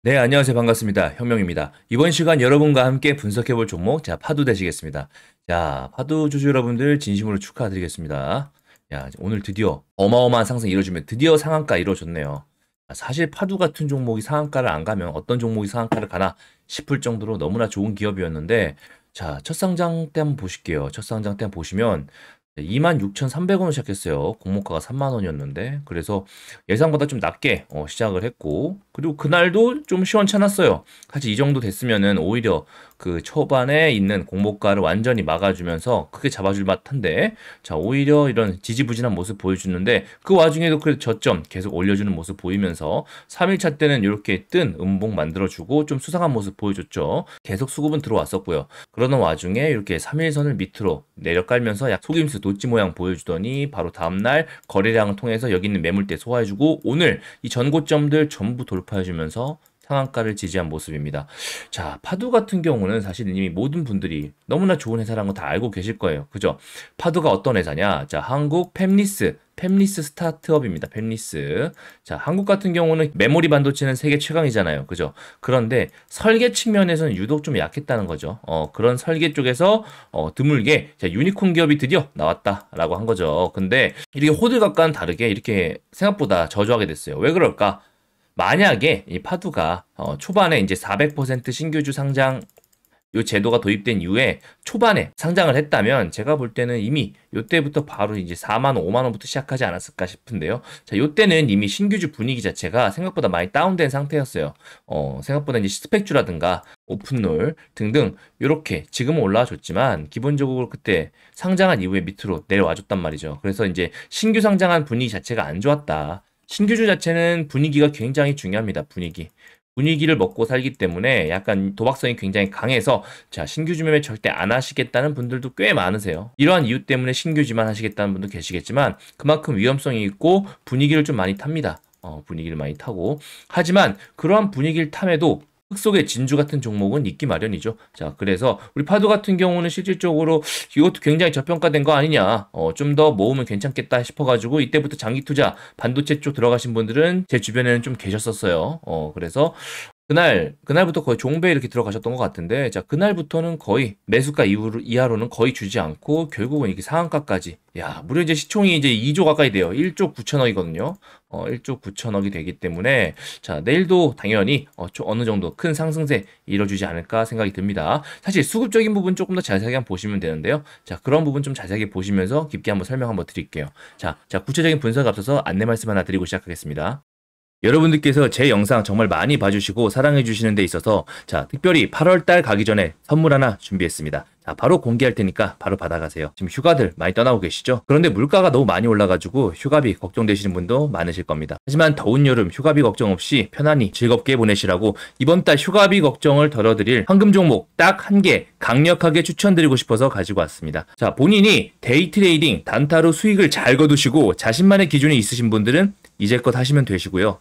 네, 안녕하세요. 반갑습니다. 현명입니다. 이번 시간 여러분과 함께 분석해볼 종목, 자, 파도 되시겠습니다. 자, 파도 주주 여러분들 진심으로 축하드리겠습니다. 야, 오늘 드디어 어마어마한 상승 이루어지면 드디어 상한가 이루어졌네요. 사실 파도 같은 종목이 상한가를 안 가면 어떤 종목이 상한가를 가나 싶을 정도로 너무나 좋은 기업이었는데, 자, 첫 상장 때 한번 보실게요. 첫 상장 때 한번 보시면 26,300원을 시작했어요. 공모가가 3만 원이었는데 그래서 예상보다 좀 낮게 시작을 했고 그리고 그날도 좀 시원찮았어요. 사실 이 정도 됐으면은 오히려 그 초반에 있는 공모가를 완전히 막아주면서 크게 잡아줄 만한데 자 오히려 이런 지지부진한 모습 보여주는데 그 와중에도 그래도 저점 계속 올려주는 모습 보이면서 3일차 때는 이렇게 뜬 음봉 만들어주고 좀 수상한 모습 보여줬죠. 계속 수급은 들어왔었고요. 그러는 와중에 이렇게 3일선을 밑으로 내려깔면서 약 속임수 도치 모양 보여주더니 바로 다음날 거래량을 통해서 여기 있는 매물대 소화해주고 오늘 이 전고점들 전부 돌파해주면서 상한가를 지지한 모습입니다. 자, 파도 같은 경우는 사실 이미 모든 분들이 너무나 좋은 회사라는 거 다 알고 계실 거예요. 그죠? 파도가 어떤 회사냐? 자, 한국 팹리스 스타트업입니다. 팹리스. 자, 한국 같은 경우는 메모리 반도체는 세계 최강이잖아요. 그죠? 그런데 설계 측면에서는 유독 좀 약했다는 거죠. 그런 설계 쪽에서 드물게 자, 유니콘 기업이 드디어 나왔다라고 한 거죠. 근데 이렇게 호들갑과는 다르게 이렇게 생각보다 저조하게 됐어요. 왜 그럴까? 만약에 이 파두가 초반에 이제 400% 신규주 상장 요 제도가 도입된 이후에 초반에 상장을 했다면 제가 볼 때는 이미 요때부터 바로 이제 4만 원, 5만 원부터 시작하지 않았을까 싶은데요. 자, 요때는 이미 신규주 분위기 자체가 생각보다 많이 다운된 상태였어요. 생각보다 이제 스펙주라든가 오픈롤 등등 요렇게 지금은 올라와 줬지만 기본적으로 그때 상장한 이후에 밑으로 내려와 줬단 말이죠. 그래서 이제 신규 상장한 분위기 자체가 안 좋았다. 신규주 자체는 분위기가 굉장히 중요합니다. 분위기를 먹고 살기 때문에 약간 도박성이 굉장히 강해서 자 신규주 매매 절대 안 하시겠다는 분들도 꽤 많으세요. 이러한 이유 때문에 신규주만 하시겠다는 분도 계시겠지만 그만큼 위험성이 있고 분위기를 좀 많이 탑니다. 분위기를 많이 타고 하지만 그러한 분위기를 탐해도 흙 속에 진주 같은 종목은 있기 마련이죠. 자, 그래서 우리 파도 같은 경우는 실질적으로 이것도 굉장히 저평가된 거 아니냐. 좀 더 모으면 괜찮겠다 싶어가지고 이때부터 장기 투자 반도체 쪽 들어가신 분들은 제 주변에는 좀 계셨었어요. 그래서 그날부터 거의 종배 이렇게 들어가셨던 것 같은데, 자, 그날부터는 거의 매수가 이하로는 거의 주지 않고, 결국은 이게 상한가까지. 야, 무려 이제 시총이 이제 2조 가까이 돼요. 1조 9천억이거든요. 1조 9천억이 되기 때문에, 자, 내일도 당연히, 어느 정도 큰 상승세 이뤄주지 않을까 생각이 듭니다. 사실 수급적인 부분 조금 더 자세하게 한번 보시면 되는데요. 자, 그런 부분 좀 자세하게 보시면서 깊게 한번 설명 한번 드릴게요. 자, 구체적인 분석에 앞서서 안내 말씀 하나 드리고 시작하겠습니다. 여러분들께서 제 영상 정말 많이 봐주시고 사랑해주시는 데 있어서 자 특별히 8월달 가기 전에 선물 하나 준비했습니다. 자 바로 공개할 테니까 바로 받아가세요. 지금 휴가들 많이 떠나고 계시죠? 그런데 물가가 너무 많이 올라가지고 휴가비 걱정되시는 분도 많으실 겁니다. 하지만 더운 여름 휴가비 걱정 없이 편안히 즐겁게 보내시라고 이번 달 휴가비 걱정을 덜어드릴 황금 종목 딱 한 개 강력하게 추천드리고 싶어서 가지고 왔습니다. 자 본인이 데이 트레이딩 단타로 수익을 잘 거두시고 자신만의 기준이 있으신 분들은 이제껏 하시면 되시고요.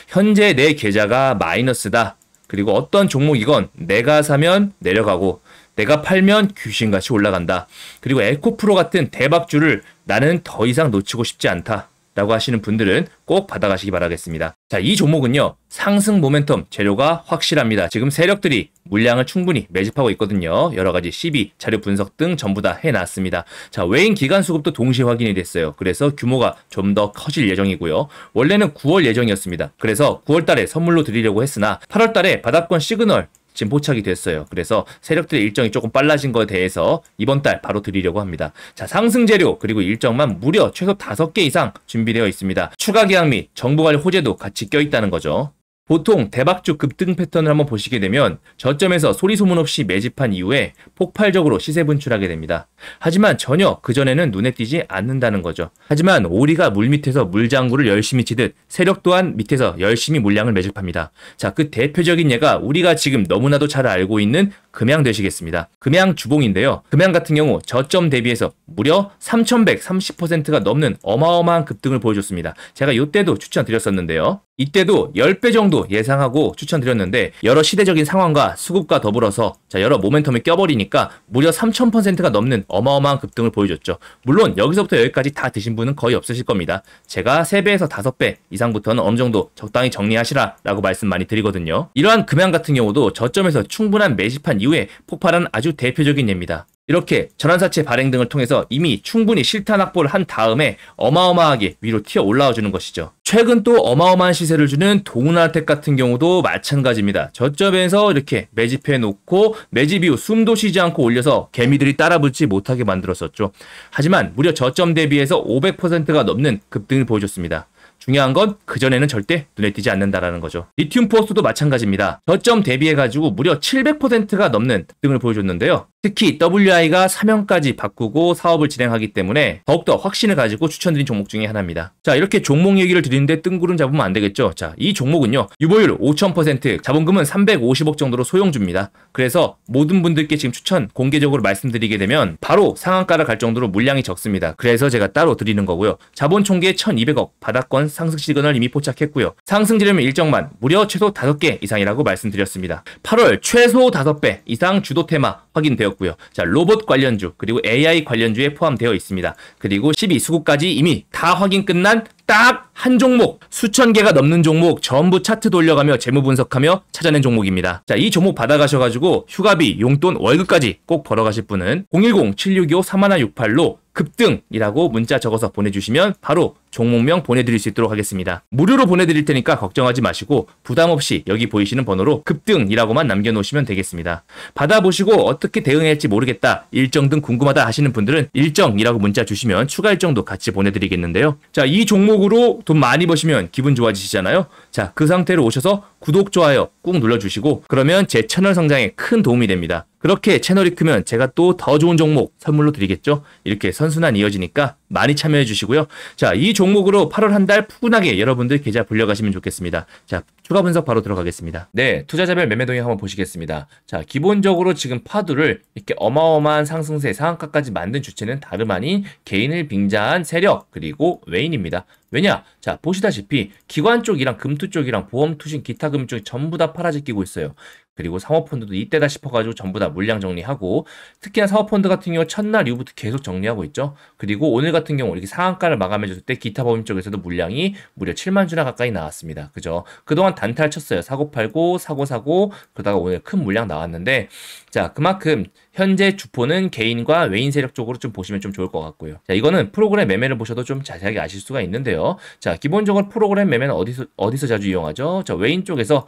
현재 내 계좌가 마이너스다. 그리고 어떤 종목이건 내가 사면 내려가고 내가 팔면 귀신같이 올라간다. 그리고 에코프로 같은 대박주를 나는 더 이상 놓치고 싶지 않다. 라고 하시는 분들은 꼭 받아가시기 바라겠습니다. 자, 이 종목은요. 상승 모멘텀 재료가 확실합니다. 지금 세력들이 물량을 충분히 매집하고 있거든요. 여러가지 CB, 자료 분석 등 전부 다 해놨습니다. 자, 외인 기간 수급도 동시에 확인이 됐어요. 그래서 규모가 좀 더 커질 예정이고요. 원래는 9월 예정이었습니다. 그래서 9월 달에 선물로 드리려고 했으나 8월 달에 바닥권 시그널 지금 포착이 됐어요. 그래서 세력들의 일정이 조금 빨라진 거에 대해서 이번 달 바로 드리려고 합니다. 자, 상승 재료 그리고 일정만 무려 최소 5개 이상 준비되어 있습니다. 추가 계약 및 정보관리 호재도 같이 껴있다는 거죠. 보통 대박주 급등 패턴을 한번 보시게 되면 저점에서 소리 소문 없이 매집한 이후에 폭발적으로 시세 분출하게 됩니다. 하지만 전혀 그전에는 눈에 띄지 않는다는 거죠. 하지만 오리가 물밑에서 물장구를 열심히 치듯 세력 또한 밑에서 열심히 물량을 매집합니다. 자, 그 대표적인 예가 우리가 지금 너무나도 잘 알고 있는 금양 되시겠습니다. 금양 주봉인데요. 금양 같은 경우 저점 대비해서 무려 3130%가 넘는 어마어마한 급등을 보여줬습니다. 제가 이때도 추천드렸었는데요. 이때도 10배 정도 예상하고 추천드렸는데 여러 시대적인 상황과 수급과 더불어서 자, 여러 모멘텀이 껴버리니까 무려 3000%가 넘는 어마어마한 급등을 보여줬죠. 물론 여기서부터 여기까지 다 드신 분은 거의 없으실 겁니다. 제가 3배에서 5배 이상부터는 어느 정도 적당히 정리하시라 라고 말씀 많이 드리거든요. 이러한 금양 같은 경우도 저점에서 충분한 매집한 이후에 폭발한 아주 대표적인 예입니다. 이렇게 전환사채 발행 등을 통해서 이미 충분히 실탄 확보를 한 다음에 어마어마하게 위로 튀어 올라와 주는 것이죠. 최근 또 어마어마한 시세를 주는 동은하텍 같은 경우도 마찬가지입니다. 저점에서 이렇게 매집해 놓고 매집 이후 숨도 쉬지 않고 올려서 개미들이 따라붙지 못하게 만들었었죠. 하지만 무려 저점 대비해서 500%가 넘는 급등을 보여줬습니다. 중요한 건 그전에는 절대 눈에 띄지 않는다라는 거죠. 리튬 포스도 마찬가지입니다. 저점 대비해가지고 무려 700%가 넘는 급등을 보여줬는데요. 특히 WI가 사명까지 바꾸고 사업을 진행하기 때문에 더욱더 확신을 가지고 추천드린 종목 중에 하나입니다. 자, 이렇게 종목 얘기를 드리는데 뜬구름 잡으면 안 되겠죠. 자, 이 종목은요, 유보율 5000%, 자본금은 350억 정도로 소용줍니다. 그래서 모든 분들께 지금 추천 공개적으로 말씀드리게 되면 바로 상한가를 갈 정도로 물량이 적습니다. 그래서 제가 따로 드리는 거고요. 자본 총계 1200억, 바닥권 상승 시그널 이미 포착했고요. 상승 지름 일정만 무려 최소 5개 이상이라고 말씀드렸습니다. 8월 최소 5배 이상 주도 테마 확인되었고요. 자, 로봇 관련주 그리고 AI 관련주에 포함되어 있습니다. 그리고 12수급까지 이미 다 확인 끝난 딱 한 종목, 수천 개가 넘는 종목 전부 차트 돌려가며 재무 분석하며 찾아낸 종목입니다. 자, 이 종목 받아가셔가지고 휴가비, 용돈, 월급까지 꼭 벌어가실 분은 010-7625-3168로 급등이라고 문자 적어서 보내주시면 바로 종목명 보내드릴 수 있도록 하겠습니다. 무료로 보내드릴 테니까 걱정하지 마시고 부담없이 여기 보이시는 번호로 급등이라고만 남겨놓으시면 되겠습니다. 받아보시고 어떻게 대응할지 모르겠다, 일정 등 궁금하다 하시는 분들은 일정이라고 문자 주시면 추가 일정도 같이 보내드리겠는데요. 자, 이 종목으로 돈 많이 버시면 기분 좋아지시잖아요. 자, 그 상태로 오셔서 구독, 좋아요 꾹 눌러주시고 그러면 제 채널 성장에 큰 도움이 됩니다. 그렇게 채널이 크면 제가 또 더 좋은 종목 선물로 드리겠죠. 이렇게 선순환 이어지니까 많이 참여해 주시고요. 자, 이 종목으로 8월 한 달 푸근하게 여러분들 계좌 불려가시면 좋겠습니다. 자, 추가 분석 바로 들어가겠습니다. 네, 투자자별 매매 동향 한번 보시겠습니다. 자, 기본적으로 지금 파도를 이렇게 어마어마한 상승세 상한가까지 만든 주체는 다름 아닌 개인을 빙자한 세력 그리고 외인입니다. 왜냐? 자, 보시다시피 기관 쪽이랑 금투 쪽이랑 보험, 투신, 기타 금융 쪽이 전부 다 팔아제끼고 있어요. 그리고 사모펀드도 이때다 싶어가지고 전부 다 물량 정리하고, 특히나 사모펀드 같은 경우 첫날 이후부터 계속 정리하고 있죠. 그리고 오늘 같은 경우 이렇게 상한가를 마감해줬을 때 기타 법인 쪽에서도 물량이 무려 7만 주나 가까이 나왔습니다. 그죠? 그동안 단타를 쳤어요. 사고 팔고 사고 사고 그러다가 오늘 큰 물량 나왔는데, 자, 그만큼 현재 주포는 개인과 외인 세력 쪽으로 좀 보시면 좀 좋을 것 같고요. 자, 이거는 프로그램 매매를 보셔도 좀 자세하게 아실 수가 있는데요. 자, 기본적으로 프로그램 매매는 어디서 자주 이용하죠? 자, 외인 쪽에서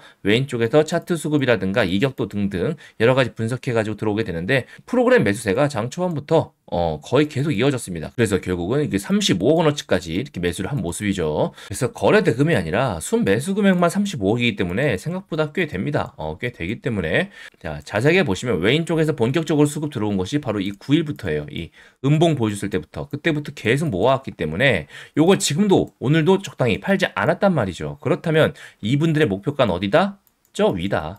차트 수급이라든가 이격도 등등 여러 가지 분석해가지고 들어오게 되는데, 프로그램 매수세가 장 초반부터 거의 계속 이어졌습니다. 그래서 결국은 이게 35억 원어치까지 이렇게 매수를 한 모습이죠. 그래서 거래 대금이 아니라 순 매수 금액만 35억이기 때문에 생각보다 꽤 됩니다. 꽤 되기 때문에, 자, 자세하게 보시면 외인 쪽에서 본격적으로 수급 들어온 것이 바로 이 9일부터예요. 이 음봉 보여줬을 때부터, 그때부터 계속 모아왔기 때문에 요거 지금도 오늘도 적당히 팔지 않았단 말이죠. 그렇다면 이분들의 목표가는 어디다? 저 위다.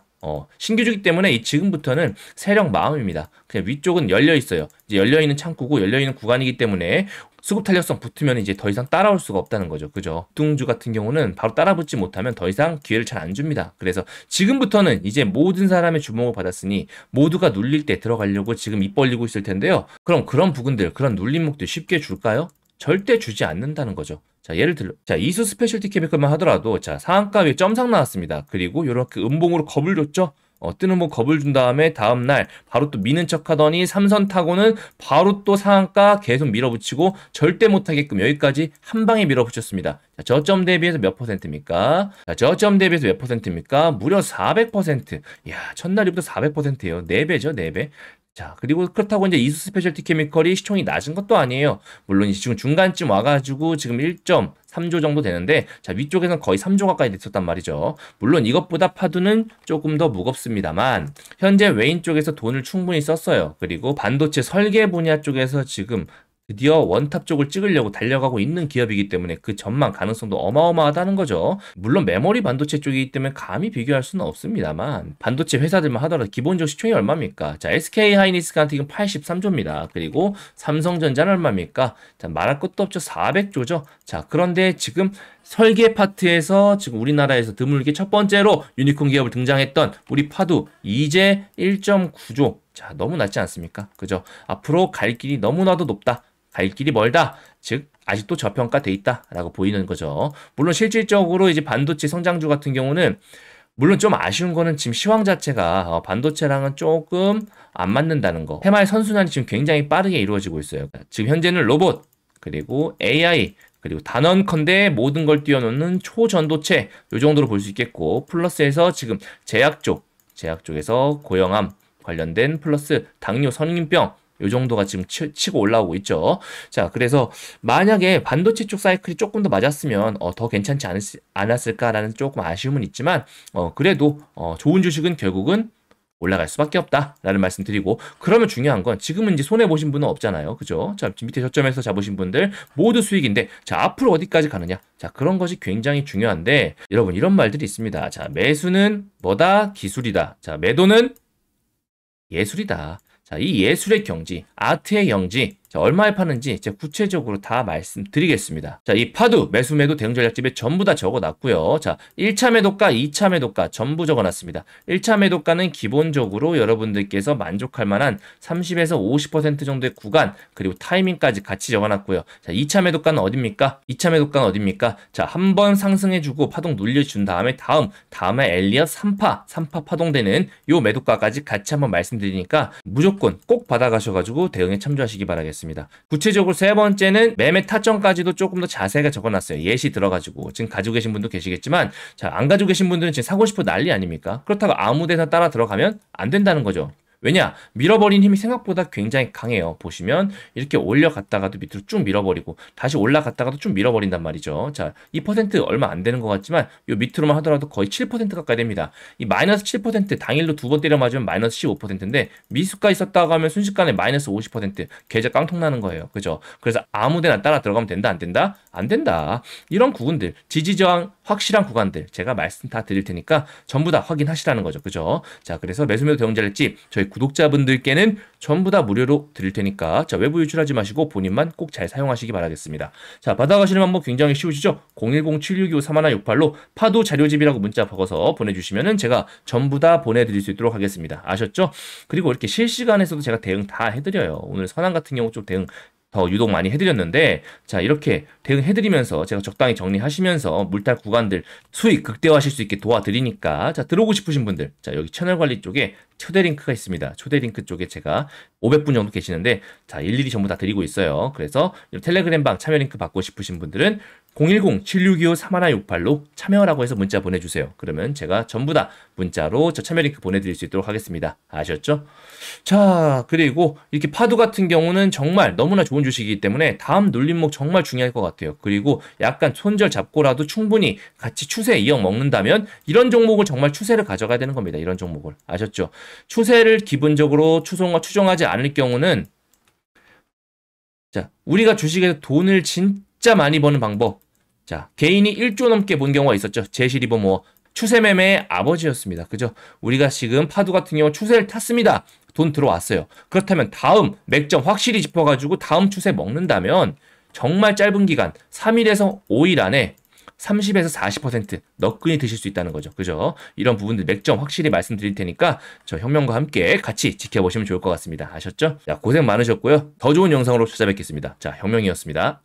신규주기 때문에 이 지금부터는 세력 마음입니다. 그냥 위쪽은 열려 있어요. 이제 열려 있는 창구고 열려 있는 구간이기 때문에 수급 탄력성 붙으면 이제 더 이상 따라올 수가 없다는 거죠. 그죠? 뚱주 같은 경우는 바로 따라붙지 못하면 더 이상 기회를 잘 안 줍니다. 그래서 지금부터는 이제 모든 사람의 주목을 받았으니 모두가 눌릴 때 들어가려고 지금 입 벌리고 있을 텐데요. 그럼 그런 부분들, 그런 눌림목들 쉽게 줄까요? 절대 주지 않는다는 거죠. 자, 예를 들어, 자, 이수 스페셜티 케미컬만 하더라도, 자, 상한가 위에 점상 나왔습니다. 그리고 이렇게 음봉으로 겁을 줬죠? 뜨는 뭐 겁을 준 다음에 다음날 바로 또 미는 척 하더니 삼선 타고는 바로 또 상한가 계속 밀어붙이고 절대 못하게끔 여기까지 한 방에 밀어붙였습니다. 자, 저점 대비해서 몇 퍼센트입니까? 자, 저점 대비해서 몇 퍼센트입니까? 무려 400%. 이야, 첫날부터 400%예요. 4배죠, 4배. 자, 그리고 그렇다고 이제 이수 스페셜티 케미컬이 시총이 낮은 것도 아니에요. 물론 지금 중간쯤 와가지고 지금 1.3조 정도 되는데, 자, 위쪽에서는 거의 3조 가까이 됐었단 말이죠. 물론 이것보다 파도는 조금 더 무겁습니다만, 현재 외인 쪽에서 돈을 충분히 썼어요. 그리고 반도체 설계 분야 쪽에서 지금 드디어 원탑 쪽을 찍으려고 달려가고 있는 기업이기 때문에 그 전망 가능성도 어마어마하다는 거죠. 물론 메모리 반도체 쪽이기 때문에 감히 비교할 수는 없습니다만, 반도체 회사들만 하더라도 기본적으로 시총이 얼마입니까? 자, SK 하이닉스 같은 경우는 83조입니다. 그리고 삼성전자는 얼마입니까? 자, 말할 것도 없죠. 400조죠. 자, 그런데 지금 설계 파트에서 지금 우리나라에서 드물게 첫 번째로 유니콘 기업을 등장했던 우리 파두 이제 1.9조. 자, 너무 낮지 않습니까? 그죠? 앞으로 갈 길이 너무나도 높다. 갈 길이 멀다. 즉 아직도 저평가돼 있다라고 보이는 거죠. 물론 실질적으로 이제 반도체 성장주 같은 경우는 물론 좀 아쉬운 거는 지금 시황 자체가 반도체랑은 조금 안 맞는다는 거. 해마의 선순환이 지금 굉장히 빠르게 이루어지고 있어요. 지금 현재는 로봇, 그리고 AI, 그리고 단언컨대 모든 걸 뛰어놓는 초전도체 요 정도로 볼 수 있겠고, 플러스에서 지금 제약 쪽에서 고형암 관련된 플러스 당뇨 선인병 요 정도가 지금 치고 올라오고 있죠. 자, 그래서 만약에 반도체 쪽 사이클이 조금 더 맞았으면 더 괜찮지 않았을까라는 조금 아쉬움은 있지만 그래도 좋은 주식은 결국은 올라갈 수밖에 없다라는 말씀 드리고, 그러면 중요한 건 지금은 이제 손해 보신 분은 없잖아요. 그죠? 자, 밑에 저점에서 잡으신 분들 모두 수익인데, 자, 앞으로 어디까지 가느냐? 자, 그런 것이 굉장히 중요한데, 여러분 이런 말들이 있습니다. 자, 매수는 뭐다? 기술이다. 자, 매도는 예술이다. 자, 이 예술의 경지, 아트의 경지, 자, 얼마에 파는지 제가 구체적으로 다 말씀드리겠습니다. 자, 이 파두, 매수, 매도, 대응 전략집에 전부 다 적어놨고요. 자, 1차 매도가, 2차 매도가 전부 적어놨습니다. 1차 매도가는 기본적으로 여러분들께서 만족할 만한 30에서 50% 정도의 구간, 그리고 타이밍까지 같이 적어놨고요. 자, 2차 매도가는 어딥니까? 2차 매도가는 어딥니까? 자, 한 번 상승해주고 파동 눌려준 다음에 다음에 엘리엇 3파 파동되는 요 매도가까지 같이 한번 말씀드리니까 무조건 꼭 받아가셔가지고 대응에 참조하시기 바라겠습니다. 구체적으로 세 번째는 매매 타점까지도 조금 더 자세하게 적어놨어요. 예시 들어가지고 지금 가지고 계신 분도 계시겠지만, 자, 안 가지고 계신 분들은 지금 사고 싶어 난리 아닙니까? 그렇다고 아무 데나 따라 들어가면 안 된다는 거죠. 왜냐? 밀어버린 힘이 생각보다 굉장히 강해요. 보시면 이렇게 올려갔다가도 밑으로 쭉 밀어버리고 다시 올라갔다가도 쭉 밀어버린단 말이죠. 자, 2% 얼마 안 되는 것 같지만 요 밑으로만 하더라도 거의 7% 가까이 됩니다. 이 마이너스 7% 당일로 두 번 때려 맞으면 마이너스 15%인데 미수가 있었다고 하면 순식간에 마이너스 50% 계좌 깡통 나는 거예요. 그죠? 그래서 아무 데나 따라 들어가면 된다, 안 된다? 안 된다. 이런 구간들, 지지저항 확실한 구간들 제가 말씀 다 드릴 테니까 전부 다 확인하시라는 거죠. 그죠? 자, 그래서 매수매도 대응자랄지 저희 구독자분들께는 전부 다 무료로 드릴 테니까, 자, 외부 유출하지 마시고 본인만 꼭 잘 사용하시기 바라겠습니다. 자, 받아가시는 방법 굉장히 쉬우시죠? 010-7625-3168로 파도 자료집이라고 문자 적어서 보내주시면은 제가 전부 다 보내드릴 수 있도록 하겠습니다. 아셨죠? 그리고 이렇게 실시간에서도 제가 대응 다 해드려요. 오늘 선안 같은 경우 좀 대응 더 유독 많이 해드렸는데, 자, 이렇게 대응해드리면서 제가 적당히 정리하시면서 물탈 구간들 수익 극대화하실 수 있게 도와드리니까, 자, 들어오고 싶으신 분들, 자, 여기 채널 관리 쪽에 초대 링크가 있습니다. 초대 링크 쪽에 제가 500분 정도 계시는데, 자, 일일이 전부 다 드리고 있어요. 그래서 텔레그램방 참여 링크 받고 싶으신 분들은 010-7625-3168로 참여라고 해서 문자 보내주세요. 그러면 제가 전부 다 문자로 저 참여 링크 보내드릴 수 있도록 하겠습니다. 아셨죠? 자, 그리고 이렇게 파도 같은 경우는 정말 너무나 좋은 주식이기 때문에 다음 눌림목 정말 중요할 것 같아요. 그리고 약간 손절 잡고라도 충분히 같이 추세 이어 먹는다면 이런 종목을 정말 추세를 가져가야 되는 겁니다. 이런 종목을. 아셨죠? 추세를 기본적으로 추종하지 않을 경우는, 자, 우리가 주식에서 돈을 진짜 많이 버는 방법. 자, 개인이 1조 넘게 본 경우가 있었죠. 제시리버모어. 추세 매매의 아버지였습니다. 그죠? 우리가 지금 파도 같은 경우 추세를 탔습니다. 돈 들어왔어요. 그렇다면 다음 맥점 확실히 짚어가지고 다음 추세 먹는다면 정말 짧은 기간 3일에서 5일 안에 30에서 40% 너끈히 드실 수 있다는 거죠. 그죠? 이런 부분들 맥점 확실히 말씀드릴 테니까 저 혁명과 함께 같이 지켜보시면 좋을 것 같습니다. 아셨죠? 자, 고생 많으셨고요. 더 좋은 영상으로 찾아뵙겠습니다. 자, 혁명이었습니다.